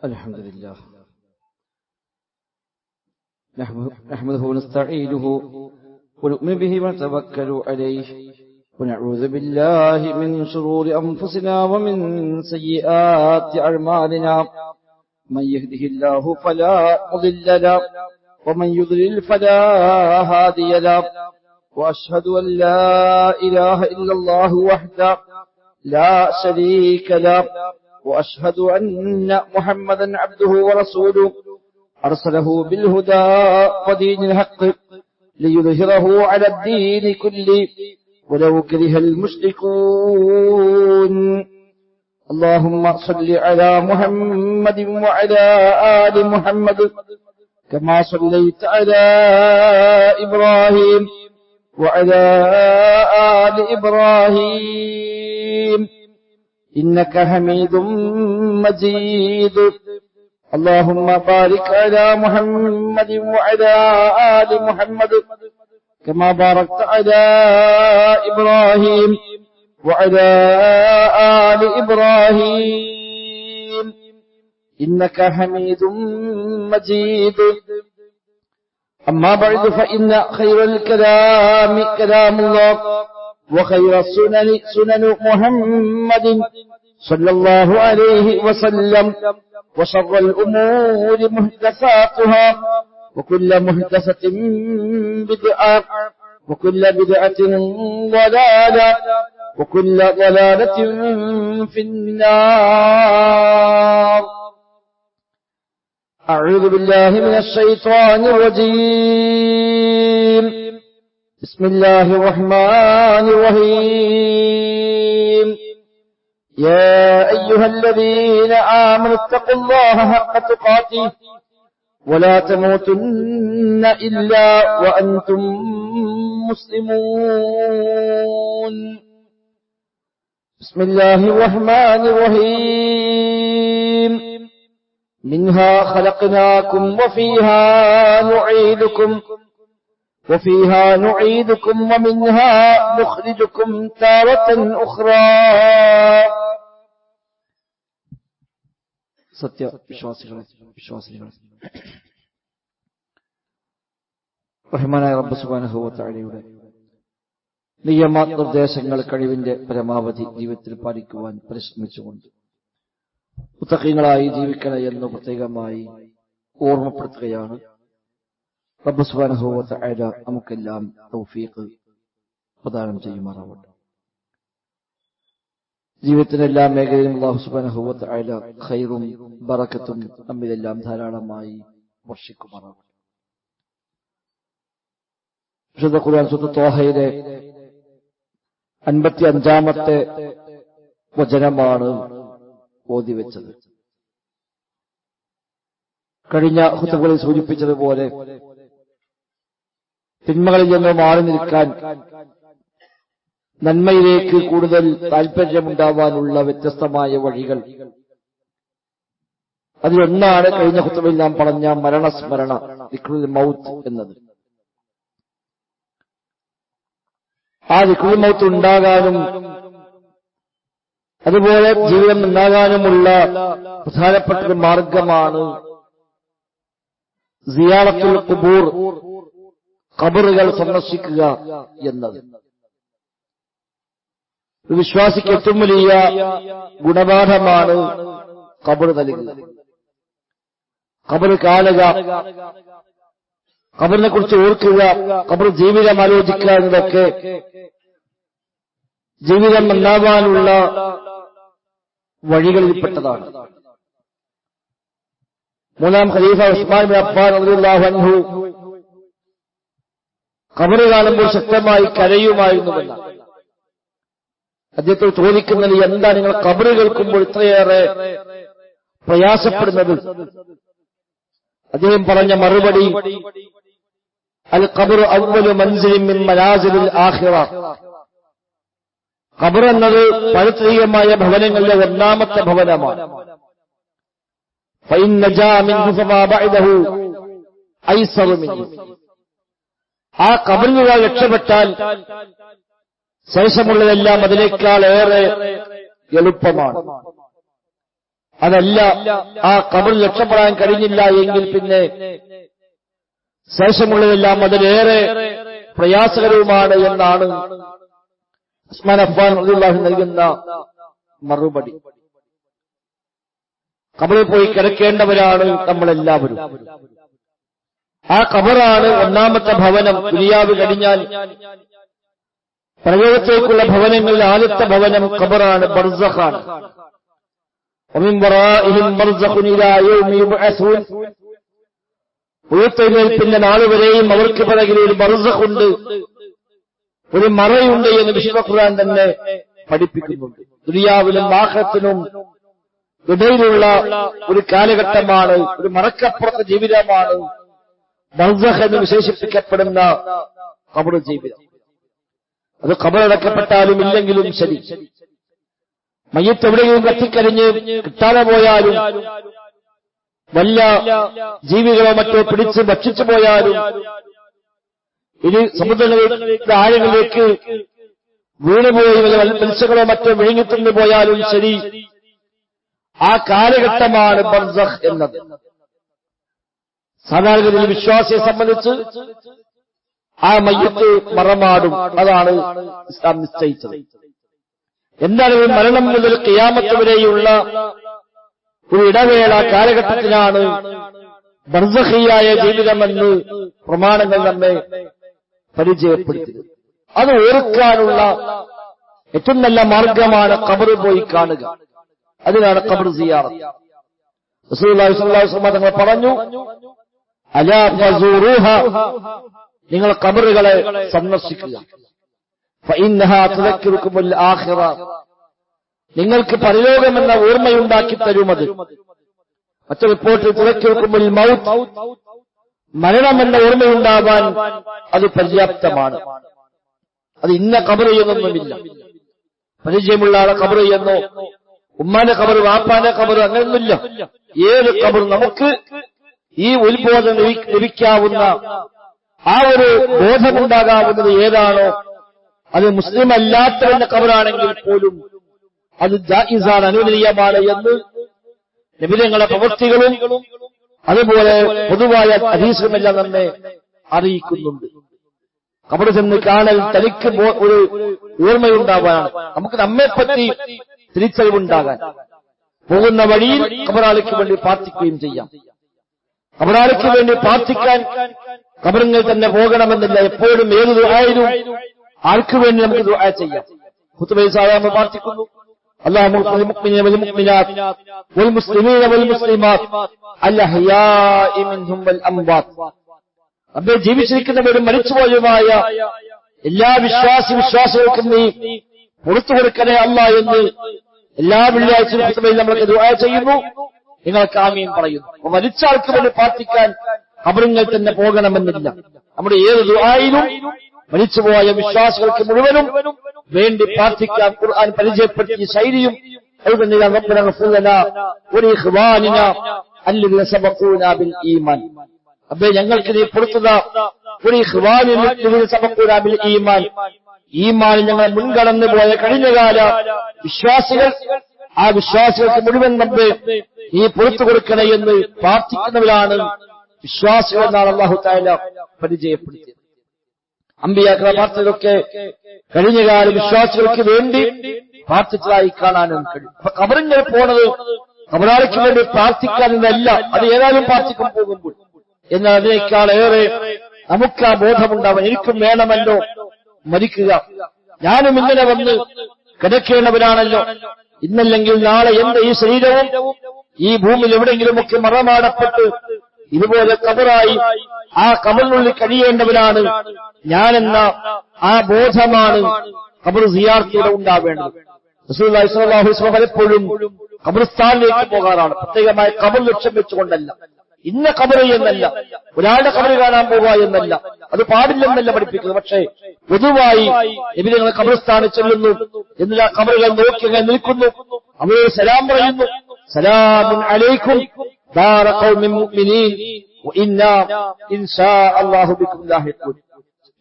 الحمد لله نحمده ونستعينه ونؤمن به ونتوكل عليه ونعوذ بالله من شرور أنفسنا ومن سيئات أعمالنا من يهده الله فلا مضل له ومن يضلل فلا هادي له وأشهد أن لا إله إلا الله وحده لا شريك له وأشهد أن محمدا عبده ورسوله أرسله بالهدى ودين الحق ليظهره على الدين كله ولو كره المشركون. اللهم صل على محمد وعلى آل محمد كما صليت على إبراهيم وعلى آل إبراهيم إنك حميد مجيد. اللهم بارك على محمد وعلى آل محمد كما باركت على إبراهيم وعلى آل إبراهيم إنك حميد مجيد. أما بعد فإن خير الكلام كلام الله وخير السنن سنن محمد صلى الله عليه وسلم وشر الأمور محدثاتها وكل محدثة بدعة وكل بدعة ضلالة وكل ضلالة في النار. أعوذ بالله من الشيطان الرجيم. بسم الله الرحمن الرحيم. يا أيها الذين آمنوا اتقوا الله حق تقاته ولا تموتن إلا وأنتم مسلمون. بسم الله الرحمن الرحيم. منها خلقناكم وفيها نعيدكم ومنها نخرجكم تارة أخرى. സത്യ വിശ്വാസികളെ റഹ്മാനായ റബ്ബ് സുബ്ഹാനഹു വ തആലയുടെ നിയമനിർദ്ദേശങ്ങൾ കഴിവിന്റെ പരമാവധി ജീവിതത്തിൽ പാലിക്കുവാൻ പരിശ്രമിച്ചുകൊണ്ട് മുത്തഖീങ്ങളായി ജീവിക്കണം എന്ന് പ്രത്യേകമായി ഓർമ്മപ്പെടുത്തുകയാണ്. റബ്ബ് സുബ്ഹാനഹു വ തആല നമുക്കെല്ലാം തൗഫീഖ് പ്രദാനം ചെയ്യുമാറാവട്ടെ. ജീവിതത്തിന്റെ എല്ലാ മേഖലയിലും അല്ലാഹു സുബ്ഹാനഹു വ തആല ഖൈറും ബറക്കത്തും നമ്മിലെല്ലാം ധാരാളമായി വർഷിക്കുമാറാവട്ടെ. വിശുദ്ധ ഖുർആൻ സൂറത്ത് ത്വാഹയിലെ 55-ാമത്തെ വചനമാണ് ഓതിവെച്ചത്. കഴിഞ്ഞ ഖുതുബകളിൽ സൂചിപ്പിച്ചതുപോലെ തിന്മകളിൽ നിന്ന് മാറി നിൽക്കാൻ, നന്മയിലേക്ക് കൂടുതൽ താൽപര്യമുണ്ടാവാനുള്ള വ്യത്യസ്തമായ വഴികൾ, അതിലൊന്നാണ് കഴിഞ്ഞ ഖുതുബയിൽ നാം പറഞ്ഞ മരണസ്മരണ, ദിക്റുൽ മൗത്ത് എന്നത്. ആ ദിക്റുൽ മൗത്ത് ഉണ്ടാകാനും അതുപോലെ ജീവിതം ഉണ്ടാകാനുമുള്ള പ്രധാനപ്പെട്ട ഒരു മാർഗമാണ് സിയാറത്തുൽ ഖുബൂർ, ഖബറുകൾ സന്ദർശിക്കുക എന്നത്. ഒരു വിശ്വാസിക്ക് ഏറ്റവും വലിയ ഗുണപാഠമാണ് ഖബർ നൽകുക, ഖബർ കാണുക, ഖബറിനെ കുറിച്ച് ഓർക്കുക, ഖബർ ജീവിതം ആലോചിക്കുക എന്നതൊക്കെ ജീവിതം ഉണ്ടാവാനുള്ള വഴികളിൽപ്പെട്ടതാണ്. മൂന്നാം ഖലീഫ ഉസ്മാൻ ബിൻ അഫ്ഫാൻ റളിയല്ലാഹു അൻഹു ഖബർ കാണുമ്പോൾ ശക്തമായി കരയുമായിരുന്നുവെന്ന് അദ്ദേഹത്തോട് ചോദിക്കുന്നത്, എന്താ നിങ്ങൾ ഖബർ കേൾക്കുമ്പോൾ ഇത്രയേറെ പ്രയാസപ്പെടുന്നത്? അദ്ദേഹം പറഞ്ഞ മറുപടി, അൽ ഖബറു അവ്വലു മൻസിലിൻ മിൻ മനാസിലിൽ ആഖിറ. ഖബർ എന്നത് പരത്രീയമായ ഭവനങ്ങളിലെ ഒന്നാമത്തെ ഭവനമാണ്. ഫഇൻ നജാ മിൻഹു ഫമാ ബഅദഹു ഐസറു മിൻഹു. ആ ഖബറിൽ രക്ഷപ്പെട്ടാൽ ശേഷമുള്ളതെല്ലാം അതിനേക്കാൾ ഏറെ എളുപ്പമാണ്. അതല്ല, ആ ഖബറിൽ രക്ഷപ്പെടാൻ കഴിഞ്ഞില്ല എങ്കിൽ പിന്നെ ശേഷമുള്ളതെല്ലാം അതിലേറെ പ്രയാസകരവുമാണ് എന്നാണ് ഉസ്മാൻ അഫ്ഫാൻ റളിയല്ലാഹു നൽകുന്ന മറുപടി. ഖബറിൽ പോയി കിടക്കേണ്ടവരാണ് നമ്മളെല്ലാവരും. ആ ഖബറാണ് ഒന്നാമത്തെ ഭവനം. ദുനിയാവ് കഴിഞ്ഞാൽ പരലോകത്തേക്കുള്ള ഭവനങ്ങളിൽ ആദ്യത്തെ ഭവനം ഖബറാണ്, ബർസഖാണ്. ومن ورائهم برزخ إلى يوم يبعثون. ഉയർത്തെഴുന്നേൽപ്പിന്റെ നാളുവരെയും അവർക്ക് പിറകിൽ ഒരു ബർസഖുണ്ട്, ഒരു മറയുണ്ട് എന്ന് വിശുദ്ധ ഖുർആൻ തന്നെ പഠിപ്പിക്കുന്നുണ്ട്. ദുനിയാവിലും ആഖിറത്തിനും ഇടയിലുള്ള ഒരു കാലഘട്ടമാണ്, ഒരു മറക്കപ്പുറത്തെ ജീവിതമാണ് ബർസഖ് എന്ന് വിശേഷിപ്പിക്കപ്പെടുന്ന ഖബർ ജീവിതം. അത് ഖബറടക്കപ്പെട്ടാലും ഇല്ലെങ്കിലും ശരി, മയ്യത്ത് എവിടെയെങ്കിലും കത്തിക്കരിഞ്ഞ് കിട്ടാതെ പോയാലും, വല്ല ജീവികളോ മറ്റോ പിടിച്ച് ഭക്ഷിച്ചു പോയാലും, ഇത് സമുദ്രങ്ങളുടെ ആഴങ്ങളിലേക്ക് വീണുപോയി വല്ല മത്സ്യങ്ങളോ മറ്റോ വിഴുങ്ങിത്തിന്നു പോയാലും ശരി, ആ കാലഘട്ടമാണ് ബർസഖ് എന്നത്. സാധാരണഗതിയിൽ വിശ്വാസിയെ സംബന്ധിച്ച് ആ മയ്യത്ത് മറമാടും. അതാണ് ഇസ്ലാം നിശ്ചയിച്ചത്. എന്താണ് മരണം മുതൽ ഖിയാമത്ത് വരെയുള്ള ഒരു ഇടവേള കാലഘട്ടത്തിലാണ് ബർസഖിയായ ജീവിതമെന്ന് പ്രമാണങ്ങൾ നമ്മെ പരിചയപ്പെടുത്തിയത്. അത് ഓർക്കാനുള്ള ഏറ്റവും നല്ല മാർഗമാണ് ഖബർ പോയി കാണുക. അതിനാണ് ഖബർ സിയാറത്ത്. റസൂലുള്ളാഹി സ്വല്ലല്ലാഹു അലൈഹി വസല്ലം തങ്ങൾ പറഞ്ഞു, അലാ ഫസൂറുഹ, നിങ്ങൾ ഖബറുകളെ സന്ദർശിക്കുക. ഫഇന്നഹാ തുദക്കിറുകുമുൽ ആഖിറ, നിങ്ങൾക്ക് പരലോകമെന്ന ഓർമ്മയുണ്ടാക്കി തരുമത്. മറ്റൊരു റിപ്പോർട്ടിൽ തുദക്കിറുകുമുൽ മൗത്ത്, മരണമെന്ന ഓർമ്മയുണ്ടാവാൻ അത് പര്യാപ്തമാണ്. അത് ഇന്ന ഖബർ എന്നൊന്നുമില്ല. പരിചയമുള്ള ആളെ ഖബർ എന്നോ ഉമ്മാന്റെ ഖബർ വാപ്പാന്റെ ഖബർ അങ്ങനെയൊന്നുമില്ല. ഏത് ഖബർ നമുക്ക് ഈ ഉത്ബോധം ലഭിക്കാവുന്ന, ആ ഒരു ബോധമുണ്ടാകാവുന്നത് ഏതാണോ, അത് മുസ്ലിം അല്ലാത്തവന്റെ ഖബറാണെങ്കിൽ പോലും അത് ജായിസാണ്, അനുവദനീയമാണ് എന്ന് നബിതങ്ങളുടെ പ്രവൃത്തികളും അതുപോലെ പൊതുവായ ഹദീസുമെല്ലാം നമ്മെ അറിയിക്കുന്നുണ്ട്. ഖബർ ചെന്ന് കാണൽ തനിക്ക് ഒരു ഓർമ്മയുണ്ടാവാനാണ്, നമുക്ക് നമ്മെപ്പറ്റി തിരിച്ചറിവുണ്ടാകാൻ. പോകുന്ന വഴിയിൽ ഖബറാളിക്ക് വേണ്ടി പ്രാർത്ഥിക്കുകയും ചെയ്യാം. ഖബറാളിക്ക് വേണ്ടി പ്രാർത്ഥിക്കാൻ ഖബറിൽ തന്നെ പോകണമെന്നില്ല. എപ്പോഴും ഏത് ദുആയിലും ആർക്ക് വേണ്ടി നമുക്ക് ദുആ ചെയ്യാം. ഖുതുബയിൽ സാധാരണ പ്രാർത്ഥിക്കുന്നു, അല്ലാഹുമ്മ മുഅ്മിനീന വൽ മുഅ്മിനാത്ത് വൽ മുസ്ലിമീന വൽ മുസ്ലിമാത്ത് അൽ അഹ്യാഇ മിൻഹും വൽ അംവാത്ത്. റബ്ബേ, ജീവിച്ചിരിക്കുന്നവരും മരിച്ചുപോയതുമായ എല്ലാ വിശ്വാസികൾക്കും നീ പുറത്തു കൊടുക്കണേ അല്ലാഹ് എന്ന് എല്ലാ വെള്ളിയാഴ്ചയും ഖുതുബയിൽ നമ്മൾ ദുആ ചെയ്യുന്നു. നിങ്ങൾക്ക് ആമീൻ പറയുന്നു. മരിച്ച ആൾക്ക് വേണ്ടി പ്രാർത്ഥിക്കാൻ ഖബറിൽ തന്നെ പോകണമെന്നില്ല. നമ്മുടെ ഏത് ദുആയിലും മരിച്ചുപോയ വിശ്വാസികൾക്ക് മുഴുവനും വേണ്ടി പ്രാർത്ഥിക്കാൻ ഖുർആൻ പരിചയപ്പെടുത്തിയ ശൈലിയും അബ്ബേ, ഞങ്ങൾക്ക് നീ പുറത്തുക ഈമാൻ, ഞങ്ങളെ മുൻകടന്നു പോയ കഴിഞ്ഞകാല വിശ്വാസികൾ, ആ വിശ്വാസികൾക്ക് മുഴുവൻ റബ്ബേ നീ പുറത്തു കൊടുക്കണേ എന്ന് പ്രാർത്ഥിക്കുന്നവരാണ് വിശ്വാസികൾ എന്നാണ് അല്ലാഹു തആല പരിചയപ്പെടുത്തിയത്. അമ്പിയാക്കളെ പ്രാർത്ഥനയൊക്കെ കഴിഞ്ഞകാല വിശ്വാസികൾക്ക് വേണ്ടി പ്രാർത്ഥിച്ചതായി കാണാനും കഴിയും. അപ്പൊ ഖബറിങ്ങനെ പോണത് ഖബറാളിക്ക് വേണ്ടി പ്രാർത്ഥിക്കാനെന്നല്ല, അത് ഏതായാലും പ്രാർത്ഥിക്കും പോകുമ്പോൾ. എന്നാൽ അതിനേക്കാളേറെ നമുക്ക് ആ ബോധമുണ്ടാവാൻ, എനിക്കും വേണമല്ലോ മരിക്കുക, ഞാനും ഇങ്ങനെ വന്ന് കിടക്കേണ്ടവരാണല്ലോ, ഇന്നല്ലെങ്കിൽ നാളെ എന്റെ ഈ ശരീരവും ഈ ഭൂമിയിൽ എവിടെയെങ്കിലുമൊക്കെ മറമാടപ്പെട്ട് ഇതുപോലെ ഖബറായി ആ ഖബറിനുള്ളിൽ കഴിയേണ്ടവരാണ് ഞാനെന്ന ആ ബോധമാണ് ഖബർ സിയാറത്തിലൂടെ ഉണ്ടാവേണ്ടത്. റസൂലുള്ളാഹി സ്വല്ലല്ലാഹു അലൈഹി വസല്ലം പലപ്പോഴും ഖബർസ്ഥാനിലേക്ക് പോകാറാണ്. പ്രത്യേകമായി ഖബർ ലക്ഷ്യം വെച്ചുകൊണ്ടല്ല, ഇന്ന ഖബർ എന്നല്ല, ഒരാളുടെ ഖബർ കാണാൻ പോകുക എന്നല്ല, അത് പാടില്ലെന്നല്ല പഠിപ്പിക്കുന്നത്. പക്ഷേ പൊതുവായി നബി തങ്ങൾ ഖബർസ്ഥാനിൽ ചെല്ലുന്നു, എന്നിട്ട് ആ ഖബറുകൾ നോക്കി നിൽക്കുന്നു, അവരോട് സലാം പറയുന്നു, സലാമുൻ അലൈക്കും ദാറ ഖൗമിൻ മുഅ്മിനീൻ വഇന്നാ ഇൻഷാ അല്ലാഹു ബികും ലാഹിഖൂൻ.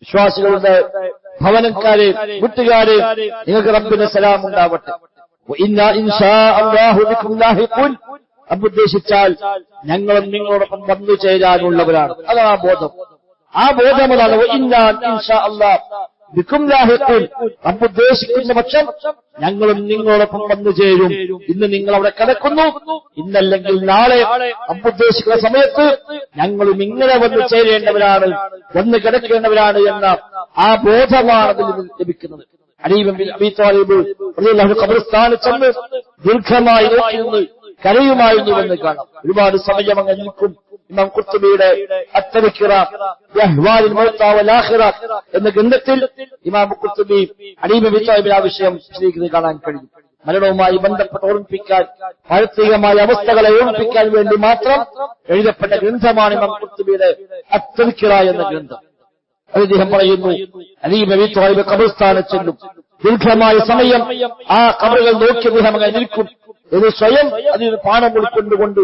വിശ്വാസികളുടെ ഭവനക്കാരെ, വീട്ടുകാരെ, നിങ്ങൾക്ക് റബ്ബിന്റെ സലാം ഉണ്ടാവട്ടെ. വഇന്നാ ഇൻഷാ അല്ലാഹു ബികും ലാഹിഖൂൻ. ഉദ്ദേശിച്ചാൽ ഞങ്ങളും നിങ്ങളോടൊപ്പം വന്നു ചേരാനുള്ളവരാണ്. അതാണ് ആ ബോധം. ആ ബോധം അതാണ് വഇന്നാ ഇൻഷാ അല്ലാഹു ബികും ലാഹിഖൂൻ. ഉദ്ദേശിക്കുന്ന പക്ഷം ഞങ്ങളും നിങ്ങളോടൊപ്പം വന്നു ചേരും. ഇന്ന് നിങ്ങൾ അവിടെ കിടക്കുന്നു, ഇന്നല്ലെങ്കിൽ നാളെ ഉദ്ദേശിക്കുന്ന സമയത്ത് ഞങ്ങളും ഇങ്ങനെ വന്നു ചേരേണ്ടവരാണ്, വന്ന് കിടക്കേണ്ടവരാണ് എന്ന ആ ബോധമാണ് അതിൽ നിന്ന് ലഭിക്കുന്നത്. അലി ബിൻ അബീ ത്വാലിബ് റളിയല്ലാഹു അൻഹു ഖബർസ്ഥാനിൽ ചെന്ന് ദീർഘമായി നോക്കിയിരുന്ന് കരയുമായിരുന്നുവെന്ന് കാണാം. ഒരുപാട് സമയം അങ്ങനെ നിൽക്കും. ഇമാം ഖുർത്തുബിയുടെ അത്തദ്കിറ ബിഅഹ്വാലിൽ മൗത വൽ ആഖിറ എന്ന ഗ്രന്ഥത്തിൽ ഇമാം ഖുർത്തുബി അലി ബിൻ അബീ ത്വാലിബിന്റെ ആ വിഷയം വിശദീകരിക്കുന്നത് കാണാൻ കഴിയും. മരണവുമായി ബന്ധപ്പെട്ട് ഓർമ്മിപ്പിക്കാൻ, പാരത്രികമായ അവസ്ഥകളെ ഓർമ്മിപ്പിക്കാൻ വേണ്ടി മാത്രം എഴുതപ്പെട്ട ഗ്രന്ഥമാണ് ഇമാം ഖുർത്തുബിയുടെ അത്തദ്കിറ എന്ന ഗ്രന്ഥം. അദ്ദേഹം പറയുന്നു, അലി ബിൻ അബീ ത്വാലിബ് ഖബർസ്ഥാനിൽ ചെല്ലും. ദീർഘമായ സമയം ആ ഖബറുകൾ നോക്കി അദ്ദേഹം അങ്ങനെ നിൽക്കും. ഇത് സ്വയം അതിന് പാനം ഉൾക്കൊണ്ടുകൊണ്ട്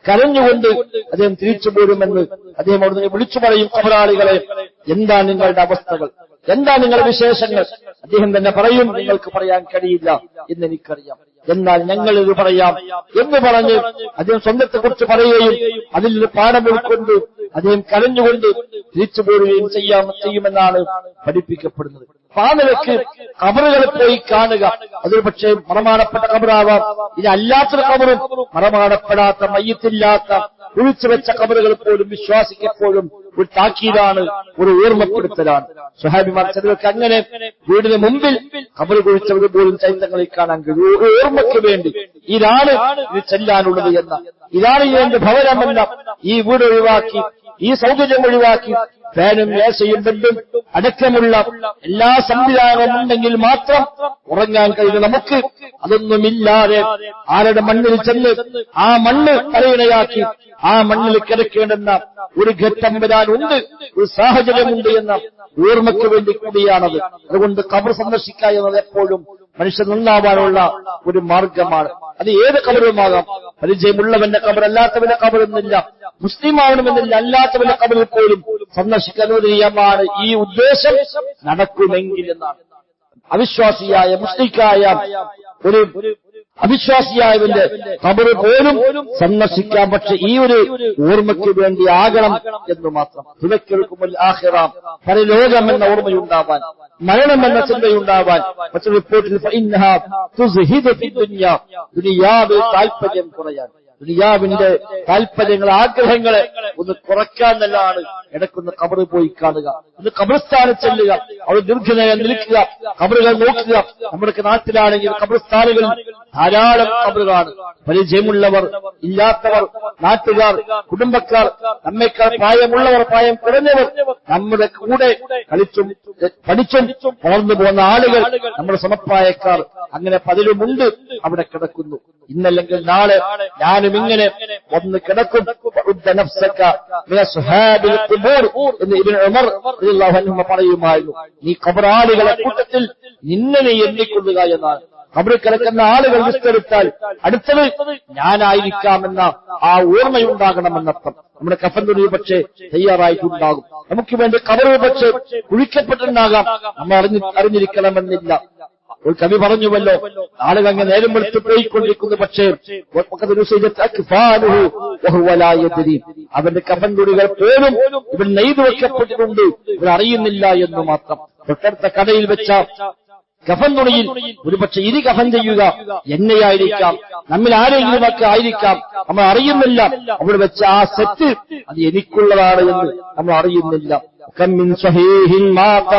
കരഞ്ഞുകൊണ്ട് അദ്ദേഹം തിരിച്ചു പോരുമെന്ന് അദ്ദേഹം അവിടുന്ന് വിളിച്ചു പറയും. ഖബറാളികളെ, എന്താ നിങ്ങളുടെ അവസ്ഥകൾ, എന്താ നിങ്ങളുടെ വിശേഷങ്ങൾ? അദ്ദേഹം തന്നെ പറയും, നിങ്ങൾക്ക് പറയാൻ കഴിയില്ല എന്നെനിക്കറിയാം, എന്നാൽ ഞങ്ങൾ ഇത് പറയാം എന്ന് പറഞ്ഞ് അദ്ദേഹം സ്വന്തത്തെക്കുറിച്ച് പറയുകയും അതിൽ നിന്ന് പാഠം ഉൾക്കൊണ്ട് അദ്ദേഹം കരഞ്ഞുകൊണ്ട് തിരിച്ചു പോരുകയും ചെയ്യുമെന്നാണ് പഠിപ്പിക്കപ്പെടുന്നത്. ആ നിലയ്ക്ക് ഖബറുകളെ പോയി കാണുക. അതൊരു പക്ഷേ മറമാടപ്പെട്ട ഖബറാവാം, ഇനി അല്ലാത്തൊരു ഖബറും മറമാടപ്പെടാത്ത, മയ്യത്തില്ലാത്ത, കുഴിച്ചു വെച്ച ഖബറുകൾ പോലും വിശ്വാസിക്കെപ്പോഴും ഒരു താക്കീതാണ്, ഒരു ഓർമ്മപ്പെടുത്തലാണ്. സ്വഹാബിമാർ ചിലർക്ക് അങ്ങനെ വീടിന് മുമ്പിൽ ഖബർ കുഴിച്ചവർ പോലും ചരിത്രങ്ങളിൽ കാണാൻ കഴിയും. ഒരു ഓർമ്മയ്ക്ക് വേണ്ടി ഇതാണ് ഇത് ചെല്ലാനുള്ളത് എന്ന, ഇതാണ് ഇതിന്റെ ഭവനമെന്ന ഈ വീട് ഒഴിവാക്കി, ഈ സൗകര്യം ഒഴിവാക്കി ഫാനും മേശയും ബെഡും അടക്കമുള്ള എല്ലാ സംവിധാനവും ഉണ്ടെങ്കിൽ മാത്രം ഉറങ്ങാൻ കഴിയുന്ന നമുക്ക് അതൊന്നുമില്ലാതെ ആരുടെ മണ്ണിൽ ചെന്ന് ആ മണ്ണ് തലയിണയാക്കി ആ മണ്ണിൽ കിടക്കേണ്ടെന്ന ഒരു ഘട്ടം വരാനുണ്ട്, ഒരു സാഹചര്യമുണ്ട് എന്ന ഓർമ്മയ്ക്ക് വേണ്ടി കൂടിയാണത്. അതുകൊണ്ട് ഖബർ സന്ദർശിക്കുക എന്നത് എപ്പോഴും മനുഷ്യൻ നന്നാവാനുള്ള ഒരു മാർഗമാണ്. അത് ഏത് ഖബറുമാകാം. പരിചയമുള്ളവന്റെ ഖബർ, അല്ലാത്തവന്റെ ഖബറൊന്നുമില്ല. മുസ്ലിം ആവണമെന്നില്ല, അല്ലാത്തവന്റെ ഖബറിൽ പോലും സന്ദർശിക്കാൻ അനുവദനീയമാണ്. ഈ ഉദ്ദേശം നടക്കുമെങ്കിൽ എന്നാണ്. അവിശ്വാസിയായ മുസ്ലിക്കായ ഒരു അവിശ്വാസിയായവന്റെ ഖബർ പോലും സന്ദർശിക്കാം. പക്ഷെ ഈ ഒരു ഓർമ്മയ്ക്ക് വേണ്ടി ആകണം എന്ന് മാത്രം. തുലക്കെടുക്കുമ്പോൾ ആഖിറ, പരലോകം എന്ന ഓർമ്മയുണ്ടാവാൻ, മരണം എന്ന ചിന്തയുണ്ടാവാൻ. മറ്റൊരു റിപ്പോർട്ടിൽ ദുനിയാവിൽ താല്പര്യം കുറയാൻ, ദുനിയാവിന്റെ താല്പര്യങ്ങൾ, ആഗ്രഹങ്ങളെ ഒന്ന് കുറയ്ക്കാൻ നല്ലതാണ് ഇടയ്ക്കൊന്ന് ഖബർ പോയി കാണുക, ഒന്ന് ഖബർസ്ഥാനിൽ ചെല്ലുക, അവിടെ ദീർഘനേരം നിൽക്കുക, ഖബറുകൾ നോക്കുക. നമ്മുടെ നാട്ടിലാണെങ്കിൽ ഖബർസ്ഥാനുകളിൽ ധാരാളം ഖബറുകളാണ്. പരിചയമുള്ളവർ, ഇല്ലാത്തവർ, നാട്ടുകാർ, കുടുംബക്കാർ, നമ്മേക്കാൾ പ്രായമുള്ളവർ, പ്രായം കുറഞ്ഞവർ, നമ്മുടെ കൂടെ കളിച്ചും പഠിച്ചും വളർന്നു പോകുന്ന ആളുകൾ, നമ്മുടെ സമപ്രായക്കാർ, അങ്ങനെ പലരുമുണ്ട് അവിടെ കിടക്കുന്നു. ഇന്നല്ലെങ്കിൽ നാളെ ഞാനും ഇങ്ങനെ ഒന്ന് കിടക്കും. എന്ന് ഇബ്നു ഉമർ റളിയല്ലാഹു അൻഹു പറയുമായിരുന്നു. നീ ഖബറാളികളെ കൂട്ടത്തിൽ നിന്നെ നീ എണ്ണിക്കൊള്ളുക എന്നാണ്. ഖബറിൽ കിടക്കുന്ന ആളുകൾ വിസ്തരിച്ചാൽ അടുത്തത് ഞാനായിരിക്കാമെന്ന ആ ഓർമ്മയുണ്ടാകണമെന്നർത്ഥം. നമ്മുടെ കഫൻ തുണി പക്ഷേ തയ്യാറായിട്ടുണ്ടാകും. നമുക്ക് വേണ്ടി ഖബർ പക്ഷേ കുഴിക്കപ്പെട്ടിട്ടുണ്ടാകാം, നമ്മൾ അറിഞ്ഞിരിക്കണമെന്നില്ല. ഒരു കവി പറഞ്ഞുവല്ലോ, ആളുകൾ അങ്ങനെ നേരം വെളുത്ത് പോയിക്കൊണ്ടിരിക്കുന്നു, പക്ഷേ അവന്റെ കഫൻ തുണികൾ പോലും ഇവൻ നെയ്തു വെക്കപ്പെട്ടിട്ടുണ്ട്, ഇവർ അറിയുന്നില്ല എന്ന് മാത്രം. തൊട്ടടുത്ത കടയിൽ വെച്ച കഫൻ തുണിയിൽ ഒരുപക്ഷെ ഇനി കഫൻ ചെയ്യുക എന്നെയായിരിക്കാം, നമ്മിൽ ആരെങ്കിലും ഒക്കെ ആയിരിക്കാം, നമ്മൾ അറിയുന്നില്ല. അവിടെ വെച്ച ആ സെറ്റ് അത് എനിക്കുള്ളതാണ് എന്ന് നമ്മൾ അറിയുന്നില്ല. كم من صحيح مات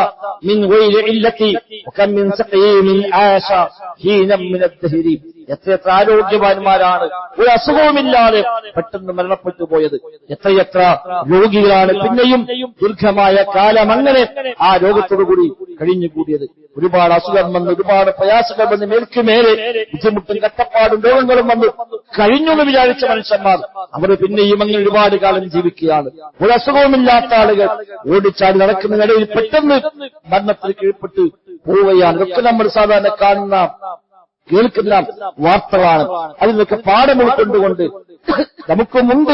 من غير علة وكم من سقيم عاش حينا من الدهر. എത്രയെത്ര ആരോഗ്യവാന്മാരാണ് ഒരു അസുഖവുമില്ലാതെ പെട്ടെന്ന് മരണപ്പെട്ടു പോയത്. എത്രയെത്ര രോഗികളാണ് പിന്നെയും ദീർഘമായ കാലം അങ്ങനെ ആ രോഗത്തോടുകൂടി കഴിഞ്ഞുകൂടിയത്. ഒരുപാട് അസുഖം വന്ന്, ഒരുപാട് പ്രയാസങ്ങൾ വന്ന്, മേൽക്കുമേലെ ബുദ്ധിമുട്ടും കട്ടപ്പാടും രോഗങ്ങളും വന്ന് കഴിഞ്ഞു എന്ന് വിചാരിച്ച മനുഷ്യന്മാർ അവർ പിന്നെയും അങ്ങനെ ഒരുപാട് കാലം ജീവിക്കുകയാണ്. ഒരു അസുഖവുമില്ലാത്ത ആളുകൾ ഓടിച്ചാടി നടക്കുന്നതിനിടയിൽ പെട്ടെന്ന് മരണത്തിൽ കീഴ്പ്പെട്ട് പോവുകയാണ്. ഇതൊക്കെ നമ്മൾ സാധാരണ കാണുന്ന കേൾക്കുന്ന വാർത്തകളാണ്. അതിൽ നിന്നൊക്കെ പാഠം ഉൾക്കൊണ്ടുകൊണ്ട് നമുക്ക് മുമ്പ്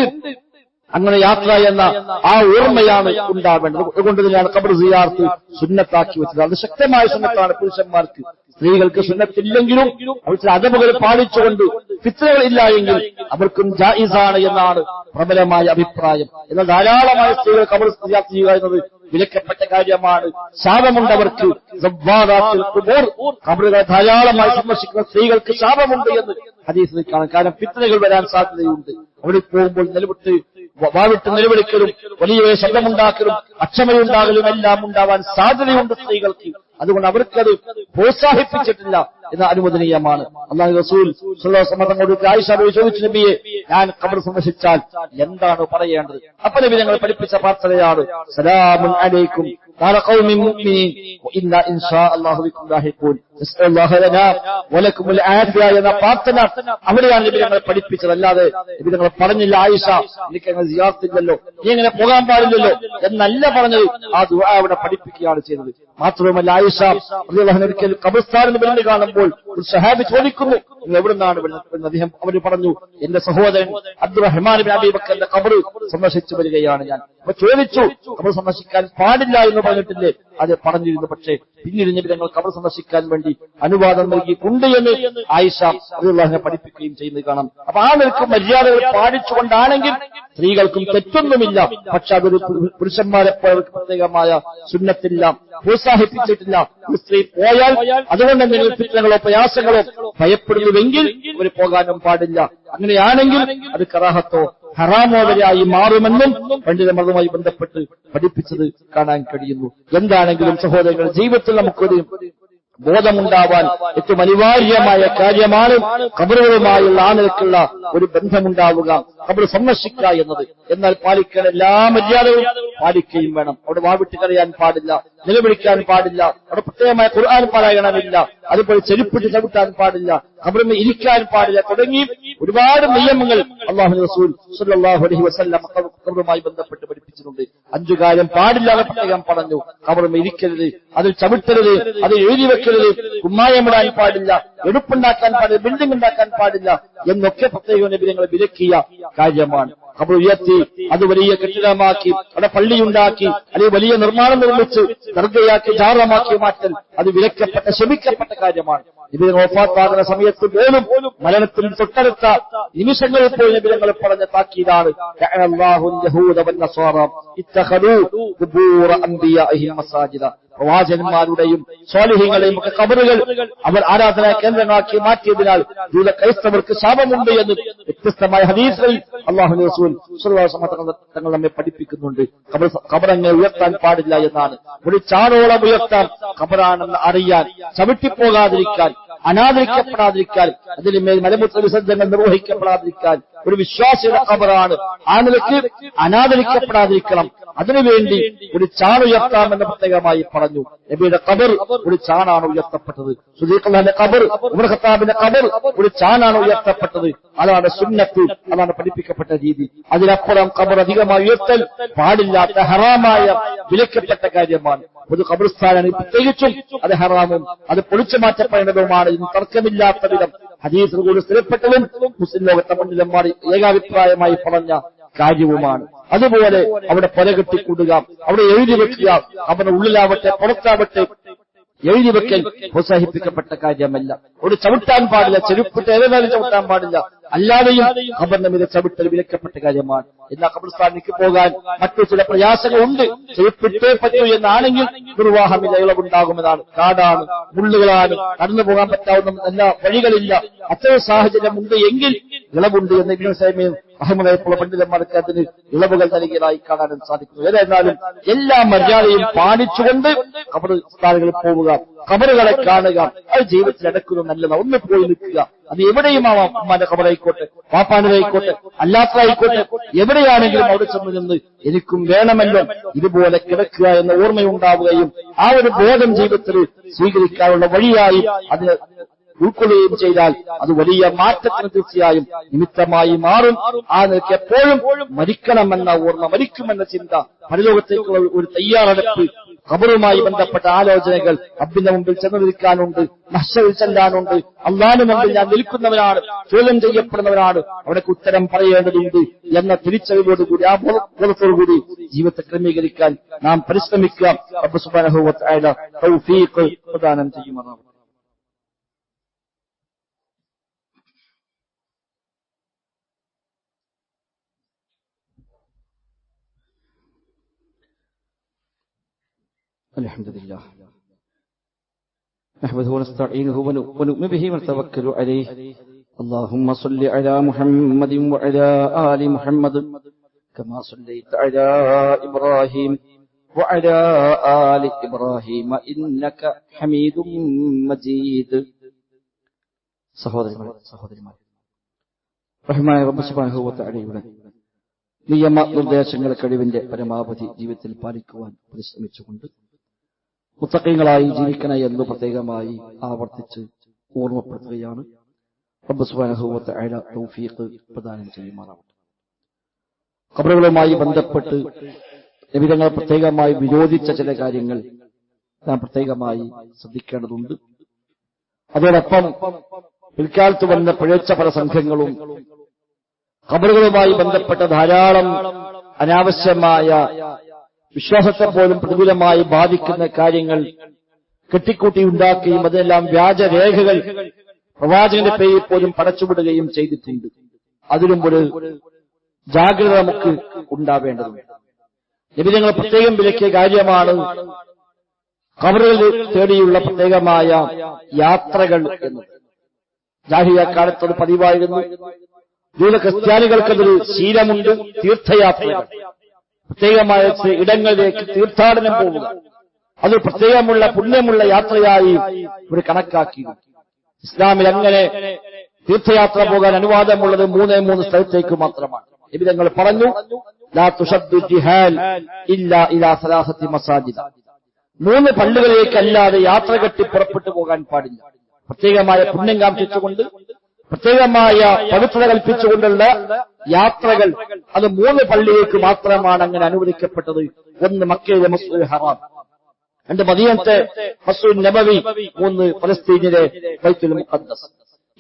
അങ്ങനെ യാത്ര എന്ന ആ ഓർമ്മയാണ് ഉണ്ടാവേണ്ടത്. അതുകൊണ്ട് തന്നെയാണ് ഖബർ സിയാറത്ത് സുന്നത്താക്കി വെച്ചത്. അത് ശക്തമായ സുന്നത്താണ് പുരുഷന്മാർക്ക്. സ്ത്രീകൾക്ക് സുന്നത്തില്ലെങ്കിലും അവർ ചില അദബുകൾ പാലിച്ചുകൊണ്ട് ഫിത്നകൾ ഇല്ല എങ്കിൽ അവർക്കും ജായിസാണ് എന്നാണ് പ്രബലമായ അഭിപ്രായം. എന്നാൽ ധാരാളമായ സ്ത്രീകൾ ഖബർ സിയാറത്ത് ചെയ്യുക എന്നത് വിലക്കപ്പെട്ട കാര്യമാണ്. ശാപമുണ്ടവർക്ക്. ഖബറുകൾ ധാരാളമായി സന്ദർശിക്കുന്ന സ്ത്രീകൾക്ക് ശാപമുണ്ട് എന്ന് ഹദീസിൽ കാണാം. കാരണം ഫിത്നകൾ വരാൻ സാധ്യതയുണ്ട്. അവിടെ പോകുമ്പോൾ വാവിട്ട് നിലവിളിക്കലും വലിയ ശബ്ദമുണ്ടാക്കലും അക്ഷമയുണ്ടാകലും എല്ലാം ഉണ്ടാവാൻ സാധ്യതയുണ്ട് സ്ത്രീകൾക്ക്. അതുകൊണ്ട് അവർക്കത് പ്രോത്സാഹിപ്പിച്ചിട്ടില്ല എന്ന അനുവദനീയമാണ്. അല്ലാഹു റസൂൽ സ്വല്ലല്ലാഹു അലൈഹി വസല്ലം ആയിഷയോട് ചോദിച്ചു, നബിയെ, ഞാൻ ഖബർ സന്ദർശിച്ചാൽ എന്താണ് പറയേണ്ടത്? അപ്പോൾ നബി ഞങ്ങൾ പഠിപ്പിച്ച പ്രാർത്ഥനയാണ് സലാമുൻ അലൈക്കും ഖാല ഖൗമിൻ മുഅ്മിനീൻ വഇന്നാ ഇൻഷാ അല്ലാഹു ബിക്കും ലാഹിഖൂൻ നസ്അലുല്ലാഹ ലനാ വലക്കുമുൽ ആഫിയ എന്ന പ്രാർത്ഥന അവിടെയാണ് നബി ഞങ്ങൾ പഠിപ്പിച്ചത്. അല്ലാതെ നബി ഞങ്ങൾ പറഞ്ഞില്ല, ആയിഷ എനിക്ക് അങ്ങനെ സിയാറത്തില്ലല്ലോ, നീ അങ്ങനെ പോകാൻ പാടില്ലല്ലോ എന്നല്ല പറഞ്ഞത്. ആ ദുആ അവിടെ പഠിപ്പിക്കുകയാണ് ചെയ്തത്. മാത്രവുമല്ല, ആയിഷ റളിയല്ലാഹു അൻഹ ഒരിക്കൽ ഖബർസ്ഥാനിൽ വരുന്നത് കാണുമ്പോൾ ഒരു സഹാബി ചോദിക്കുന്നു, നിങ്ങൾ എവിടുന്നാണ് വരുന്നത്? അദ്ദേഹം അവർ പറഞ്ഞു, എന്റെ സഹോദരൻ അബ്ദുറഹ്മാൻ ഇബ്നു അബീ ബക്കറിന്റെ ഖബർ സന്ദർശിച്ചു വരികയാണ് ഞാൻ. അപ്പൊ ചോദിച്ചു, ഖബർ സന്ദർശിക്കാൻ പാടില്ല എന്ന് പറഞ്ഞിട്ടില്ലേ? അത് പറഞ്ഞിരുന്നു. പക്ഷേ പിന്നീട് നബി ഞങ്ങൾ ഖബർ സന്ദർശിക്കാൻ വേണ്ടി അനുവാദം നൽകിയിട്ടുണ്ട് എന്ന് ആയിഷ റളിയല്ലാഹു അൻഹ പഠിപ്പിക്കുകയും ചെയ്യുന്നത് കാണാം. അപ്പൊ ആ നിലക്ക് മര്യാദകൾ പാലിച്ചുകൊണ്ടാണെങ്കിൽ സ്ത്രീകൾക്കും തെറ്റൊന്നുമില്ല. പക്ഷെ അതൊരു പുരുഷന്മാരെ പോലെ പ്രത്യേകമായ സുന്നത്തില്ല, പ്രോത്സാഹിപ്പിച്ചിട്ടില്ല. ഒരു സ്ത്രീ പോയാൽ അതുകൊണ്ട് എന്തെങ്കിലും ഫിത്നകളോ പ്രയാസങ്ങളോ ഭയപ്പെടുന്നുവെങ്കിൽ അവർ പോകാനും പാടില്ല. അങ്ങനെയാണെങ്കിൽ അത് കറാഹത്തോ ഹറാമോ വരെയായി മാറുമെന്നും പണ്ഡിതന്മാരുമായി ബന്ധപ്പെട്ട് പഠിപ്പിച്ചത് കാണാൻ കഴിയുന്നു. എന്താണെങ്കിലും സഹോദരങ്ങൾ, ജീവിതത്തിൽ നമുക്കൊരു ബോധമുണ്ടാവാൻ ഏറ്റവും അനിവാര്യമായ കാര്യമാണ് ഖബറുകളുമായുള്ള ആ നിലക്കുള്ള ഒരു ബന്ധമുണ്ടാവുക, ഖബർ സന്ദർശിക്കുക എന്നത്. എന്നാൽ പാലിക്കാൻ എല്ലാ മര്യാദകളും പാലിക്കുകയും വേണം. അവിടെ വാവിട്ട് കരയാൻ പാടില്ല, നിലവിളിക്കാൻ പാടില്ല, അവിടെ പ്രത്യേകമായ ഖുർആൻ പാരായണമില്ല, അതുപോലെ ചെരുപ്പിട്ട് ചവിട്ടാൻ പാടില്ല, ഖബറിൽ ഇരിക്കാൻ പാടില്ല, തുടങ്ങി ഒരുപാട് നിയമങ്ങൾ അല്ലാഹു റസൂൽ സ്വല്ലല്ലാഹു അലൈഹി വസല്ലം ഖബറുമായി ബന്ധപ്പെട്ട് പഠിപ്പിച്ചിട്ടുണ്ട്. 5 കാര്യം പാടില്ല എന്ന് പ്രത്യേകം പറഞ്ഞു. ഖബറിൽ ഇരിക്കരുത്, അതിൽ ചവിട്ടരുത്, അത് എഴുതി വെക്കരുത്, കുമ്മായമിടാൻ പാടില്ല, എടുപ്പുണ്ടാക്കാൻ പാടില്ല, ബിൽഡിംഗ് ഉണ്ടാക്കാൻ പാടില്ല എന്നൊക്കെ പ്രത്യേകം നബി ഞങ്ങളെ വിലക്കിയ കാര്യമാണ്. ഖബർ ഉയർത്തി അത് വലിയ കെട്ടിടമാക്കി അവിടെ പള്ളിയുണ്ടാക്കി അല്ലെങ്കിൽ വലിയ നിർമ്മാണം നിർമ്മിച്ച് ദർഗയാക്കി ജാറമാക്കി മാറ്റൽ അത് വിലക്കപ്പെട്ട ശമിക്കപ്പെട്ട കാര്യമാണ്. നബി വഫാത്താകുന്ന സമയത്ത് പോലും മരണത്തിൽ തൊട്ടടുത്ത നിമിഷങ്ങളിൽ പോയി നബി ഞങ്ങൾ പറഞ്ഞ താക്കീതാണ് പ്രവാചകന്മാരുടെയും സ്വാലിഹീങ്ങളുടെയും ഒക്കെ ഖബറുകൾ അവർ ആരാധനാ കേന്ദ്രങ്ങളാക്കി മാറ്റിയതിനാൽ ജൂത ക്രൈസ്തവർക്ക് ശാപമുണ്ട് എന്ന് വ്യത്യസ്തമായ ഹദീസുകളിൽ അല്ലാഹു റസൂൽ സ്വല്ലല്ലാഹു അലൈഹി വസല്ലം തങ്ങൾ നമ്മെ പഠിപ്പിക്കുന്നുണ്ട്. ഖബറങ്ങനെ ഉയർത്താൻ പാടില്ല എന്നാണ്. ഒരു ചാണോളം ഉയർത്താൻ ഖബറാണെന്ന് അറിയാൻ, ചവിട്ടിപ്പോകാതിരിക്കാൻ, അനാദരിക്കപ്പെടാതിരിക്കാൻ, അതിനുമേൽ മലമൂത്ര വിസർജനങ്ങൾ നിർവഹിക്കപ്പെടാതിരിക്കാൻ ഒരു വിശ്വാസിയുടെ ഖബറാണ്. ആ നിലയ്ക്ക് അനാദരിക്കപ്പെടാതിരിക്കണം. അതിനുവേണ്ടി ഒരു ചാണ് ഉയർത്താമെന്ന് പ്രത്യേകമായി പറഞ്ഞു. നബിയുടെ ഖബർ ഒരു ചാണാണ് ഉയർത്തപ്പെട്ടത്. സുദീഖ് അള്ളാഹിന്റെ ഖബർ, ഉമർ ഖത്താബിന്റെ ഖബർ ഒരു ചാണാണ് ഉയർത്തപ്പെട്ടത്. അതാണ് സുന്നത്ത്, അതാണ് പഠിപ്പിക്കപ്പെട്ട രീതി. അതിനപ്പുറം ഖബർ അധികമായി ഉയർത്തൽ പാടില്ലാത്ത ഹറാമായ വിലക്കപ്പെട്ട കാര്യമാണ്. ഒരു ഖബർസ്ഥാനാണ്, പ്രത്യേകിച്ചും അത് ഹറാമും അത് പൊളിച്ചു മാറ്റപ്പെടേണ്ടതുമാണ്. ഇന്ന് തർക്കമില്ലാത്ത വിധം ഹദീസിൽ കൂടി സ്ഥിരപ്പെട്ടതും മുസ്ലിം ലോകത്തെ പണ്ഡിതന്മാർ ഏകാഭിപ്രായമായി പറഞ്ഞ കാര്യവുമാണ്. അതുപോലെ അവിടെ പൊലകെട്ടിക്കൂടുക, അവിടെ എഴുതി വെക്കുക, അവരുടെ ഉള്ളിലാവട്ടെ പുറത്താവട്ടെ എഴുതി വെക്കൽ പ്രോത്സാഹിപ്പിക്കപ്പെട്ട കാര്യമല്ല. അവിടെ ചവിട്ടാൻ പാടില്ല, ചെരുപ്പിട്ട് ഏതായാലും ചവിട്ടാൻ പാടില്ല. അല്ലാതെയും ഖബറിന്റെ മീതെ ചവിട്ടൽ വിലക്കപ്പെട്ട കാര്യമാണ്. എന്നാൽ ഖബർസ്ഥാനിലേക്ക് പോകാൻ മറ്റു ചില പ്രയാസങ്ങളുണ്ട്. ചെരുപ്പിട്ടേ പറ്റൂ എന്നാണെങ്കിൽ നിർവാഹമില്ല, ഇളവുണ്ടാകുമെന്നാണ്. കാടാണ്, മുള്ളുകളാണ്, കടന്നു പോകാൻ പറ്റാവുന്ന എല്ലാ വഴികളില്ല. അത്തരം സാഹചര്യമുണ്ട് എങ്കിൽ ഇളവുണ്ട് എന്ന് ഇബ്നു സൈമീൻ റഹിമഹുള്ള പണ്ഡിതന്മാർക്ക് അതിന് ഇളവുകൾ നൽകിയതായി കാണാനും സാധിക്കുന്നു. ഏതായിരുന്നാലും എല്ലാ മര്യാദയും പാലിച്ചുകൊണ്ട് ഖബർസ്ഥാനുകളിൽ പോവുക, ഖബറുകളെ കാണുക, അത് ജീവിതത്തിൽ അടക്കുന്നത് നല്ലതാണ്. ഒന്ന് പോയി നിൽക്കുക. അത് എവിടെയും ആവാം, ഉമ്മാന്റെ ഖബറായിക്കോട്ടെ, പാപ്പാനതായിക്കോട്ടെ, അല്ലാത്തതായിക്കോട്ടെ, എവിടെയാണെങ്കിലും അവിടെ ചെന്ന് നിന്ന് എനിക്കും വേണമല്ലോ ഇതുപോലെ കിടക്കുക എന്ന ഓർമ്മയുണ്ടാവുകയും ആ ഒരു ബോധം ജീവിതത്തിൽ സ്വീകരിക്കാനുള്ള വഴിയായി അതിന് ഉൾക്കൊള്ളുകയും ചെയ്താൽ അത് വലിയ മാറ്റത്തിന് തീർച്ചയായും നിമിത്തമായി മാറും. ആ നിലയ്ക്ക് എപ്പോഴും മരിക്കണമെന്ന ഓർമ്മ, മരിക്കുമെന്ന ചിന്ത, പരലോകത്തേക്കുള്ള ഒരു തയ്യാറെടുപ്പ്, ഖബറുമായി ബന്ധപ്പെട്ട ആലോചനകൾ റബ്ബിന്റെ മുമ്പിൽ ചെന്നു നിൽക്കാനുണ്ട്, മഹ്ശറിൽ ചെല്ലാനുണ്ട്. അല്ലാഹുവിന്റെ മുമ്പിൽ ഞാൻ നിൽക്കുന്നവരാണ്, ചോദ്യം ചെയ്യപ്പെടുന്നവരാണ്, അവിടെ ഉത്തരം പറയേണ്ടതുണ്ട് എന്ന തിരിച്ചറിവോടുകൂടി, ആ ബോധത്തോടുകൂടി ജീവിതത്തെ ക്രമീകരിക്കാൻ നാം പരിശ്രമിക്കുക. റബ്ബ് സുബ്ഹാനഹു വ തആല തൗഫീഖ് പ്രദാനം ചെയ്യുമാറാവട്ടെ. അൽഹംദുലില്ലാഹ് നഹ്മദുഹു വനസ്തഈനുഹു വനു'മിനു ബിഹി വനതവക്കലു അലൈഹി اللهم صل على محمد وعلى آل محمد كما صليت على إبراهيم وعلى آل إبراهيم إنك حميد مجيد. സഹോദരിമാരെ, റഹ്മാനായ റബ്ബ് സുബ്ഹാനഹു വ തആലയുടെ നിയമ നിർദ്ദേശങ്ങളെ കഴിവിന്റെ പരമാവധി ജീവിതത്തിൽ പാലിക്കുവാൻ പരിശ്രമിച്ചുകൊണ്ട് മുത്തഖീങ്ങളായി ജീവിക്കണ എന്ന് പ്രത്യേകമായി ആവർത്തിച്ച് ഓർമ്മപ്പെടുത്തുകയാണ്. റബ്ബ് സുബ്ഹാനഹു വ തആല തൗഫീഖ് പ്രദാനം ചെയ്യുമാറാവട്ടെ. ഖബറുകളുമായി ബന്ധപ്പെട്ട് നബി തങ്ങൾ പ്രത്യേകമായി വിരോധിച്ച ചില കാര്യങ്ങൾ നാം പ്രത്യേകമായി ശ്രദ്ധിക്കേണ്ടതുണ്ട്. അതോടൊപ്പം പിൽക്കാലത്ത് വന്ന പിഴച്ച പല സംഘങ്ങളും ഖബറുകളുമായി ബന്ധപ്പെട്ട ധാരാളം അനാവശ്യമായ വിശ്വാസത്തെ പോലും പ്രതികൂലമായി ബാധിക്കുന്ന കാര്യങ്ങൾ കെട്ടിക്കൂട്ടി ഉണ്ടാക്കുകയും അതെല്ലാം വ്യാജരേഖകൾ പ്രവാചകന്റെ പേരിൽ പോലും പടച്ചുവിടുകയും ചെയ്തിട്ടുണ്ട്. അതിലും ഒരു ജാഗ്രത നമുക്ക് ഉണ്ടാവേണ്ടതുണ്ട്. നബിതങ്ങൾ പ്രത്യേകം വിലക്കിയ കാര്യമാണ് ഖബറുകളിൽ തേടിയുള്ള പ്രത്യേകമായ യാത്രകൾ എന്നത്. ജാഹിലിയ്യ കാലത്തൊരു പതിവായിരുന്നു. ജൂത ക്രിസ്ത്യാനികൾക്കതൊരു ശീലമുണ്ട്. തീർത്ഥയാത്രകൾ, പ്രത്യേകമായ ഇടങ്ങളിലേക്ക് തീർത്ഥാടനം പോവുക, അത് പ്രത്യേകമുള്ള പുണ്യമുള്ള യാത്രയായി ഇവർ കണക്കാക്കി. ഇസ്ലാമിൽ അങ്ങനെ തീർത്ഥയാത്ര പോകാൻ അനുവാദമുള്ളത് 3 സ്ഥലത്തേക്ക് മാത്രമാണ്. നബി തങ്ങൾ പറഞ്ഞു, ലാ തുഷദ്ദു ജിഹാൽ ഇല്ലാ ഇലാ സലാസത്തി മസാജിദ. 3 പള്ളികളിലേക്കല്ലാതെ യാത്ര കെട്ടി പുറപ്പെട്ടു പോകാൻ പാടില്ല. പ്രത്യേകമായ പുണ്യം കാംക്ഷിച്ചുകൊണ്ട്, പ്രത്യേകമായ പവിത്രത കൽപ്പിച്ചുകൊണ്ടുള്ള യാത്രകൾ അത് 3 പള്ളിയിലേക്ക് മാത്രമാണ് അങ്ങനെ അനുവദിക്കപ്പെട്ടത്. 1 മക്കയിലെ മസ്ജിദുൽ ഹറാം, 2 മദീനത്തെ മസ്ജിദുൻ നബവി, 3 ഫലസ്തീനിലെ ബൈത്തുൽ മുഖദ്ദസ്.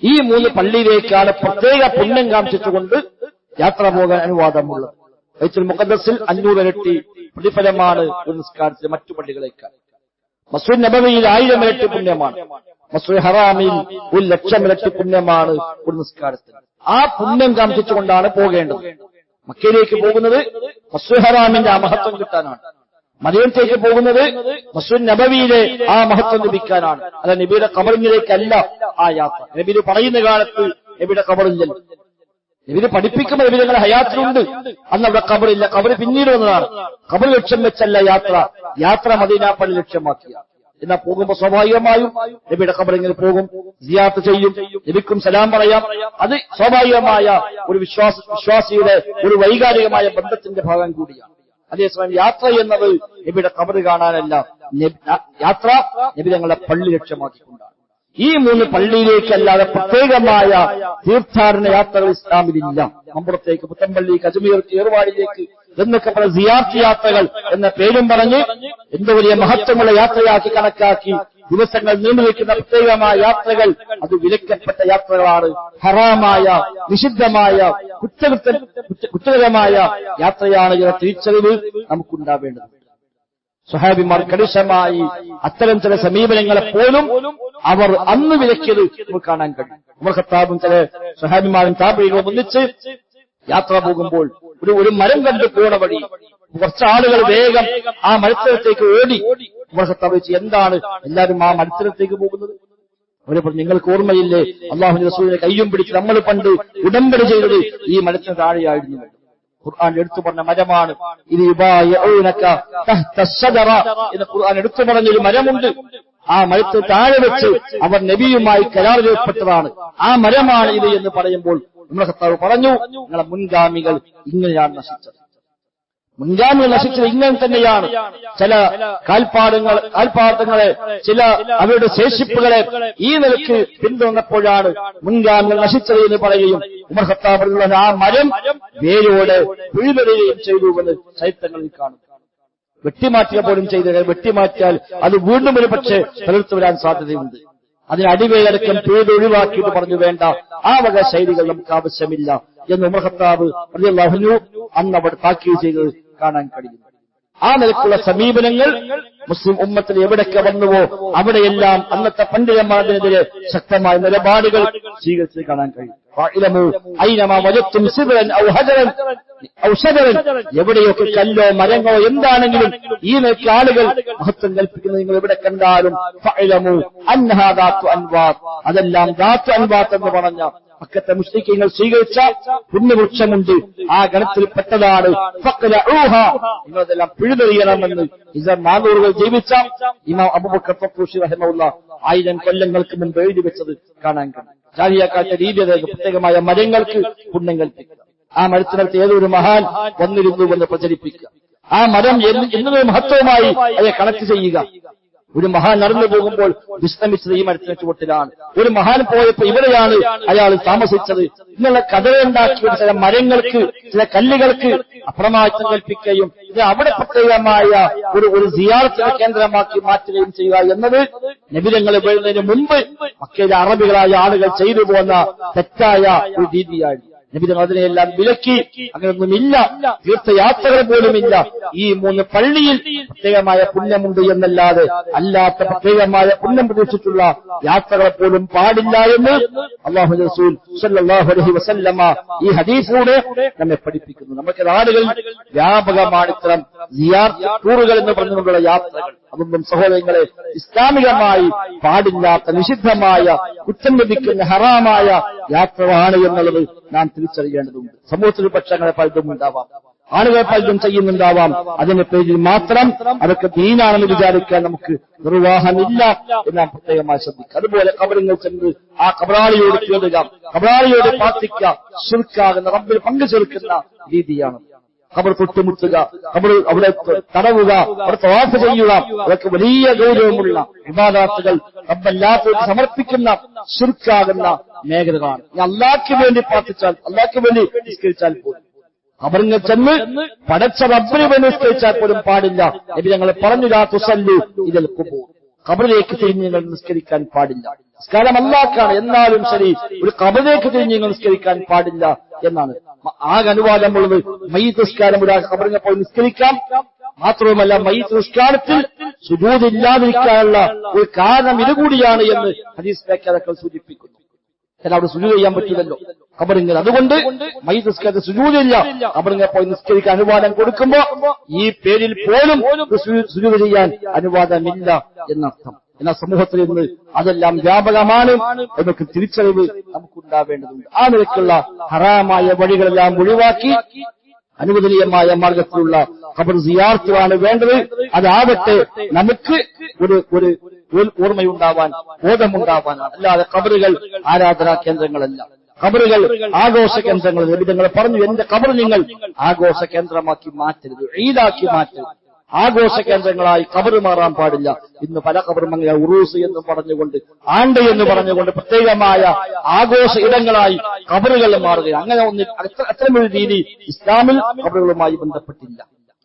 ഈ 3 പള്ളിയിലേക്കാണ് പ്രത്യേക പുണ്യം കാംക്ഷിച്ചുകൊണ്ട് യാത്ര പോകാൻ അനുവാദമുള്ളത്. ബൈത്തുൽ മുഖദ്ദസിൽ 500 ഇരട്ടി പ്രതിഫലമാണ് ഒരു നിസ്കാരത്തിൽ മറ്റു പള്ളികളേക്കാൾ. മസ്ജിദ് നബവിയിൽ 1000 ഇരട്ടി പുണ്യമാണ്. മസ്ജിദ് ഹറാമിൽ 1,00,000 ഇരട്ടി പുണ്യമാണ് ഒരു നിസ്കാരത്തിൽ. ആ പുണ്യം കാംക്ഷിച്ചുകൊണ്ടാണ് പോകേണ്ടത്. മക്കയിലേക്ക് പോകുന്നത് മസ്ജിദ് ഹറാമിന്റെ ആ മഹത്വം കിട്ടാനാണ്. മദീനത്തേക്ക് പോകുന്നത് മസ്ജിദ് നബവിയിലെ ആ മഹത്വം ലഭിക്കാനാണ്. അല്ല നബിയുടെ ഖബറിലേക്കല്ല ആ യാത്ര. നബി പറയുന്ന കാലത്ത് നബിയുടെ ഖബറില്ലല്ലോ. നബി പഠിപ്പിക്കുമ്പോൾ നബി തങ്ങളുടെ ഹയാത്തിലുണ്ട്. അന്ന് അവിടെ ഖബറില്ല. ഖബർ പിന്നീട് വന്നതാണ്. ഖബർ ലക്ഷ്യം വെച്ചല്ല യാത്ര. യാത്ര മദീന പള്ളി ലക്ഷ്യമാക്കിയ. എന്നാൽ പോകുമ്പോൾ സ്വാഭാവികമായും നബിയുടെ ഖബറിൽ പോകും, സിയാറത്ത് ചെയ്യും, നബിക്കും സലാം പറയാം. അത് സ്വാഭാവികമായ ഒരു വിശ്വാസിയുടെ ഒരു വൈകാരികമായ ബന്ധത്തിന്റെ ഭാഗം കൂടിയാണ്. അതേസമയം യാത്ര എന്നത് നബിയുടെ ഖബർ കാണാനല്ല. യാത്ര നബി തങ്ങളുടെ പള്ളി ലക്ഷ്യമാക്കിക്കൊണ്ടാണ്. ഈ 3 പള്ളിയിലേക്കല്ലാതെ പ്രത്യേകമായ തീർത്ഥാടന യാത്രകൾ ഇസ്ലാമിലില്ല. മമ്പുറത്തേക്ക്, പുത്തമ്പള്ളിക്ക്, അജ്മീർക്ക്, ഏർവാടിലേക്ക് എന്നൊക്കെ പല സിയാറത്ത് യാത്രകൾ എന്ന പേരും പറഞ്ഞ് എന്തോ വലിയ മഹത്വമുള്ള യാത്രയാക്കി കണക്കാക്കി ദിവസങ്ങൾ നീണ്ടുനിൽക്കുന്ന പ്രത്യേകമായ യാത്രകൾ അത് വിലക്കപ്പെട്ട യാത്രകളാണ്. ഹറാമായ, നിഷിദ്ധമായ, കുറ്റകരമായ യാത്രയാണ് എന്ന തിരിച്ചറിവ് നമുക്കുണ്ടാവേണ്ടത്. സ്വഹാബിമാർ കണിശമായി അത്തരം ചില സമീപനങ്ങളെ പോലും അവർ അന്ന് വിലക്കിയത് നമുക്ക് കാണാൻ കഴിയും. ഉമർ ഖത്താബും ചില സ്വഹാബിമാരും താബഈകളും ഒന്നിച്ച് യാത്ര പോകുമ്പോൾ ഒരു മരം കണ്ടു പോണ വഴി കുറച്ചാളുകൾ വേഗം ആ മത്സരത്തേക്ക് ഓടി. ഉമർ ഖത്താബ് ചോദിച്ചു, എന്താണ് എല്ലാവരും ആ മത്സരത്തേക്ക് പോകുന്നത്? അവരെ പറഞ്ഞു, നിങ്ങൾക്ക് ഓർമ്മയില്ലേ അല്ലാഹുവിന്റെ റസൂലിനെ കയ്യും പിടിച്ച് നമ്മൾ പണ്ട് ഉടമ്പടി ചെയ്തത് ഈ മരത്തിന് താഴെയായിരുന്നു. ഖുർആൻ എടുത്തു പറഞ്ഞ മരമാണ് ഇത്. എന്ന് ഖുർആൻ എടുത്തു പറഞ്ഞൊരു മരമുണ്ട്. ആ മരത്തിന് താഴെ വെച്ച് അവർ നബിയുമായി കരാറിലേർപ്പെട്ടതാണ്. ആ മരമാണ് ഇത് എന്ന് പറയുമ്പോൾ ഉമർ ഖത്താബ് പറഞ്ഞു, നിങ്ങളെ മുൻഗാമികൾ ഇങ്ങനെയാണ് നശിച്ചത്. മുൻഗാമികൾ നശിച്ചത് ഇങ്ങനെ തന്നെയാണ്. ചില കാൽപാദങ്ങളെ, ചില അവരുടെ ശേഷിപ്പുകളെ ഈ നിലയ്ക്ക് പിന്തുടർന്നപ്പോഴാണ് മുൻഗാമികൾ നശിച്ചത് എന്ന് പറയുകയും ഉമർ ഖത്താബ് ആ മരം വേരോടെ പിഴുതെറിയുകയും ചെയ്തുവെന്ന് ചരിത്രങ്ങളിൽ കാണും. വെട്ടിമാറ്റുക പോലും ചെയ്തത്. വെട്ടിമാറ്റിയാൽ അത് വീണ്ടും ഒരു പക്ഷേ തളിർത്തു വരാൻ സാധ്യതയുണ്ട്. അതിന് അടിവേരടക്കം പിഴുതൊഴിവാക്കിയിട്ട് പറഞ്ഞു, വേണ്ട, ആ വക ശൈലികൾ നമുക്ക് ആവശ്യമില്ല എന്ന് ഉമർ ഖത്താബ് റളിയല്ലാഹു അൻഹു അന്ന് അവിടെ താക്കീത് ചെയ്തത് കാണാൻ കഴിയും. ആ നിലക്കുള്ള സമീപനങ്ങൾ മുസ്ലിം ഉമ്മത്തിൽ എവിടെയൊക്കെ വന്നുവോ അവിടെയെല്ലാം അന്നത്തെ പണ്ഡിതന്മാർക്കെതിരെ ശക്തമായ നിലപാടുകൾ സ്വീകരിച്ച് കാണാൻ കഴിയും. എവിടെയൊക്കെ കല്ലോ മരങ്ങളോ എന്താണെങ്കിലും ഈ നിലയ്ക്ക് ആളുകൾ മഹത്വം കൽപ്പിക്കുന്നത് നിങ്ങൾ എവിടെ കണ്ടാലും അതെല്ലാം ദാത്തു അൻവാത്ത് എന്ന് പറഞ്ഞ മക്കത്തെ മുസ്ലിങ്ങൾ സ്വീകരിച്ച പുണ്യവൃക്ഷമുണ്ട്, ആ ഗണത്തിൽപ്പെട്ടതാണ്. നിങ്ങളതെല്ലാം പിഴുതെറിയണമെന്ന് 400 ജീവിച്ച ഇമാം അബൂബക്കർ ഫഖൂഷി റഹിമഹുല്ലാ 1000 കൊല്ലങ്ങൾക്ക് മുമ്പ് എഴുതി വെച്ചത് കാണാൻ കഴിയും. ജാഹിലിയ്യക്കാരുടെ രീതി പ്രത്യേകമായ മരങ്ങൾക്ക് പുണ്യം കൽപ്പിക്കുക, ആ മരത്തിനടുത്ത് ഏതൊരു മഹാൻ വന്നിരുന്നുവെന്ന് പ്രചരിപ്പിക്കുക, ആ മരം എന്നൊരു മഹത്വമായി അവയെ കണക്ട് ചെയ്യുക. ഒരു മഹാൻ നടന്നു പോകുമ്പോൾ വിശ്രമിച്ചത് ഈ മരത്തിന് ചുവട്ടിലാണ്, ഒരു മഹാൻ പോയപ്പോൾ ഇവിടെയാണ് അയാൾ താമസിച്ചത് എന്നുള്ള കഥയുണ്ടാക്കിയ ചില മരങ്ങൾക്ക് ചില കല്ലുകൾക്ക് അപ്രമാദിത്വം കൽപ്പിക്കുകയും ഇത് അവിടെ പ്രത്യേകമായ ഒരു സിയാറത്ത് കേന്ദ്രമാക്കി മാറ്റുകയും ചെയ്യുക എന്നത് നബിതങ്ങൾ വരുന്നതിന് മുമ്പ് മക്കയിലെ അറബികളായ ആളുകൾ ചെയ്തു പോന്ന തെറ്റായ ഒരു രീതിയാണ്. നബിതങ്ങൾ അതിനെയെല്ലാം വിലക്കി. അങ്ങനെയൊന്നുമില്ല, തീർത്ഥയാത്രകൾ പോലുമില്ല. ഈ 3 പള്ളിയിൽ പ്രത്യേകമായ പുണ്യമുണ്ട് എന്നല്ലാതെ അല്ലാത്ത പ്രത്യേകമായ പുണ്യം പ്രതീക്ഷിച്ചുള്ള യാത്രകളെ പോലും പാടില്ല എന്ന് അല്ലാഹു റസൂൽ സ്വല്ലല്ലാഹു അലൈഹി വസല്ലമ ഈ ഹദീസിലൂടെ നമ്മെ പഠിപ്പിക്കുന്നു. നമുക്ക് നാടുകൾ വ്യാപകമാണ് ഇത്തരം സിയാറത്ത് ടൂറുകൾ എന്ന് പറഞ്ഞുകൊണ്ടുള്ള യാത്രകൾ. അതൊന്നും സഹോദരങ്ങളെ ഇസ്ലാമികമായി പാടില്ലാത്ത നിഷിദ്ധമായ കുറ്റം ലഭിക്കുന്ന ഹറാമായ യാത്രകളാണ് എന്നുള്ളത് നാം തിരിച്ചറിയേണ്ടതുണ്ട്. സമൂഹത്തിൽ പക്ഷങ്ങളെ പലതും ഉണ്ടാവാം, ആളുകളെ പലതും ചെയ്യുന്നുണ്ടാവാം. അതിന്റെ പേരിൽ മാത്രം അതൊക്കെ ദീനാണെന്ന് വിചാരിക്കാൻ നമുക്ക് നിർവാഹമില്ല എന്ന് നാം പ്രത്യേകമായി ശ്രദ്ധിക്കുക. അതുപോലെ കബറിങ്ങൾ ചെന്ന് ആ കബറാളിയോട് കേടുക, കബറാളിയോട് പ്രാർത്ഥിക്കുക ശിർക്കാകുന്ന റബ്ബിൽ പങ്കു ചേർക്കുന്ന രീതിയാണ്. ഖബർ തൊട്ടുമുട്ടുക, ഖബർ അവിടെ തടവുക, അവിടെ തവാഫ് ചെയ്യുക, അതൊക്കെ വലിയ ഗൗരവമുള്ള ഇബാദത്തുകൾ റബ്ബല്ലാത്തവർക്ക് സമർപ്പിക്കുന്ന ശിർക്കാകുന്ന മേഖലകളാണ്. അല്ലാഹ്ക്ക് വേണ്ടി പ്രാർത്ഥിച്ചാൽ, അല്ലാഹ്ക്ക് വേണ്ടി നിസ്കരിച്ചാൽ പോലും, ഖബറിൽ ചെന്ന് പടച്ച റബ്ബിന് വേണ്ടി നിസ്കരിച്ചാൽ പോലും പാടില്ല. നബി ഞങ്ങൾ പറഞ്ഞു ലാ തുസല്ലു ഇലൽ ഖുബൂർ, ഖബറിലേക്ക് തിരിഞ്ഞ് നിങ്ങൾ നിസ്കരിക്കാൻ പാടില്ല. നിസ്കാരം അല്ലാഹ്ക്കാണ്, എന്നാലും ശരി ഒരു ഖബറിലേക്ക് തിരിഞ്ഞ് നിങ്ങൾ നിസ്കരിക്കാൻ പാടില്ല എന്നാണ് ആകെ അനുവാദമുള്ളത്. മയ്യിത്ത് നിസ്കാരം ഒരാൾ ഖബറിനെ പോയി നിസ്കരിക്കാം. മാത്രവുമല്ല മയ്യിത്ത് നിസ്കാരത്തിൽ സുജൂദ് ഇല്ലാതിരിക്കാനുള്ള ഒരു കാരണം ഇതുകൂടിയാണ് എന്ന് ഹദീസ് വ്യാഖ്യാതാക്കൾ സൂചിപ്പിക്കുന്നു. എന്നാൽ അവിടെ സുജൂദ് ചെയ്യാൻ പറ്റില്ലല്ലോ ഖബറിങ്ങനെ. അതുകൊണ്ട് മയ്യിത്ത് നിസ്കാരത്തിൽ സുജൂദില്ല, ഖബറിനെ പോയി നിസ്കരിക്കാൻ അനുവാദം കൊടുക്കുമ്പോ ഈ പേരിൽ പോലും സുജൂദ് ചെയ്യാൻ അനുവാദമില്ല എന്നർത്ഥം. എന്നാൽ സമൂഹത്തിൽ നിന്ന് അതെല്ലാം വ്യാപകമാണ് എന്നൊക്കെ തിരിച്ചറിവ് നമുക്കുണ്ടാവേണ്ടതുണ്ട്. ആ നിലയ്ക്കുള്ള ഹറാമായ വഴികളെല്ലാം ഒഴിവാക്കി അനുവദനീയമായ മാർഗത്തിലുള്ള ഖബർ സിയാറത്താണ് വേണ്ടത്. അതാവട്ടെ നമുക്ക് ഒരു ഓർമ്മയുണ്ടാവാൻ, ബോധമുണ്ടാവാനാണ്. അല്ലാതെ ഖബറുകൾ ആരാധനാ കേന്ദ്രങ്ങളല്ല, ഖബറുകൾ ആഘോഷ കേന്ദ്രങ്ങൾ. നബിതങ്ങൾ പറഞ്ഞു, എന്റെ ഖബർ നിങ്ങൾ ആഘോഷ കേന്ദ്രമാക്കി മാറ്റരുത്, ഈദാക്കി മാറ്റരുത്. ആഘോഷ കേന്ദ്രങ്ങളായി ഖബർ മാറാൻ പാടില്ല. ഇന്ന് പല ഖബറും അങ്ങനെ ഉറൂസ് എന്ന് പറഞ്ഞുകൊണ്ട്, ആണ്ട് എന്ന് പറഞ്ഞുകൊണ്ട് പ്രത്യേകമായ ആഘോഷ ഇടങ്ങളായി ഖബറുകൾ മാറുകയാണ്. അങ്ങനെ അത്തരമൊരു രീതി ഇസ്ലാമിൽ ഖബറുകളുമായി ബന്ധപ്പെട്ടില്ല.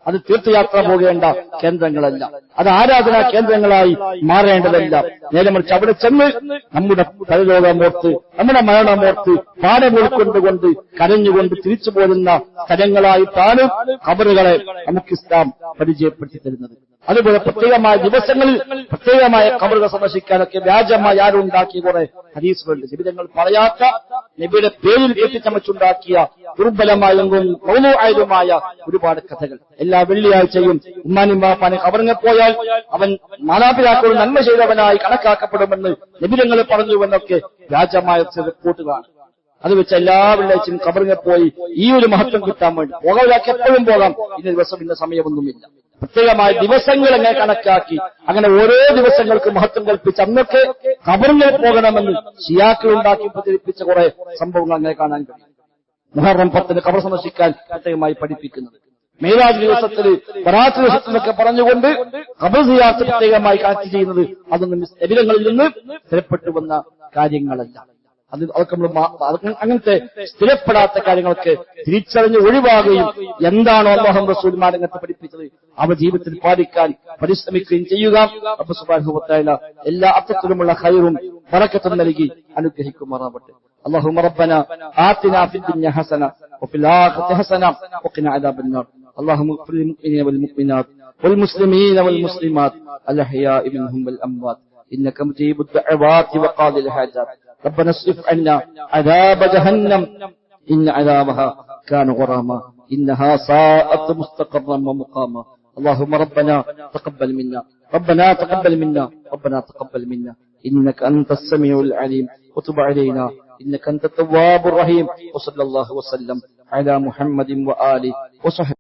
അത് തീർത്ഥയാത്ര പോകേണ്ട കേന്ദ്രങ്ങളല്ല, അത് ആരാധനാ കേന്ദ്രങ്ങളായി മാറേണ്ടതല്ല. നേരെ മറിച്ച് അവിടെ ചെന്ന് നമ്മുടെ പരലോകമോർത്ത്, നമ്മുടെ മരണമോർത്ത് പാഠം ഉൾക്കൊണ്ടുകൊണ്ട് കരഞ്ഞുകൊണ്ട് തിരിച്ചു പോരുന്ന സ്ഥലങ്ങളായിട്ടാണ് ഖബറുകളെ നമുക്ക് ഇസ്ലാം പരിചയപ്പെടുത്തി തരുന്നത്. അതുപോലെ പ്രത്യേകമായ ദിവസങ്ങളിൽ പ്രത്യേകമായ ഖബറുകൾ സന്ദർശിക്കാനൊക്കെ വ്യാജമായി ആരുണ്ടാക്കിയ കുറെ ഹദീസുകളുണ്ട്. നബിതങ്ങൾ പറയാത്ത, നബിയുടെ പേരിൽ കെട്ടിച്ചമച്ചുണ്ടാക്കിയ ദുർബലമായും മൗലൂആയതുമായ ഒരുപാട് കഥകൾ. എല്ലാ വെള്ളിയാഴ്ചയും ഉമ്മാനും ബാപ്പാനും ഖബറിനെ പോയാൽ അവൻ മാതാപിതാക്കളോട് നന്മ ചെയ്തവനായി കണക്കാക്കപ്പെടുമെന്ന് നബിതങ്ങൾ പറഞ്ഞുവെന്നൊക്കെ വ്യാജമായ റിപ്പോർട്ടുകളാണ്. അത് വെച്ച് എല്ലാ വെള്ളിയാഴ്ചയും ഖബറിനെ പോയി ഈ ഒരു മഹത്വം കിട്ടാൻ വേണ്ടി പോകാവില്ലാക്കി എപ്പോഴും പോകാം, ഇന്ന ദിവസം ഇന്ന സമയമൊന്നുമില്ല. പ്രത്യേകമായ ദിവസങ്ങൾ എങ്ങനെ കണക്കാക്കി അങ്ങനെ ഓരോ ദിവസങ്ങൾക്ക് മഹത്വം കൽപ്പിച്ച് അന്നൊക്കെ ഖബറിൽ പോകണമെന്ന് ഷിയാക്കൾ ഉണ്ടാക്കി പ്രചരിപ്പിച്ച കുറെ സംഭവങ്ങൾ അങ്ങനെ കാണാൻ കഴിയും. മുഹറം 10 ഖബർ സന്ദർശിക്കാൻ പ്രത്യേകമായി പഠിപ്പിക്കുന്നത്, മേരാജ് ദിവസത്തിൽ ബറാത്ത് ദിവസത്തിലൊക്കെ പറഞ്ഞുകൊണ്ട് ഖബർ സിയാറത്ത് പ്രത്യേകമായി കണക്ട് ചെയ്യുന്നത് അതൊന്നും നബിതങ്ങളിൽ നിന്ന് സ്ഥിരപ്പെട്ടു വന്ന കാര്യങ്ങളല്ല. അതൊക്കെ നമ്മൾ അങ്ങനത്തെ സ്ഥിരപ്പെടാത്ത കാര്യങ്ങളൊക്കെ തിരിച്ചറിഞ്ഞ് ഒഴിവാകുകയും എന്താണോ അല്ലാഹു റസൂലുള്ളാഹി രംഗത്ത് പഠിപ്പിച്ചത് അവ ജീവിതത്തിൽ പാലിക്കാൻ പരിശ്രമിക്കുകയും ചെയ്യുക. റബ്ബ് സുബ്ഹാനഹു വ തആല എല്ലാ അർത്ഥത്തിലുമുള്ള ഖൈറും ബറക്കത്തും നൽകി അനുഗ്രഹിക്കുമാറാവട്ടെ. اللهم ربنا آتنا في الدنيا حسنة وفي الآخرة حسنة وقنا عذاب النار. اللهم اغفر للمؤمنين والمؤمنات والمسلمين والمسلمات الأحياء منهم والأموات إنك مجيب الدعوات وقاضي الحاجات ربنا اصرف عنا عذاب جهنم إن عذابها كان غراما إنها ساءت مستقرا ومقاما اللهم ربنا تقبل منا ربنا تقبل منا ربنا تقبل منا إنك أنت السميع العليم وتب علينا إنك أنت التواب الرحيم وصلى الله وسلم على محمد وآله وصحبه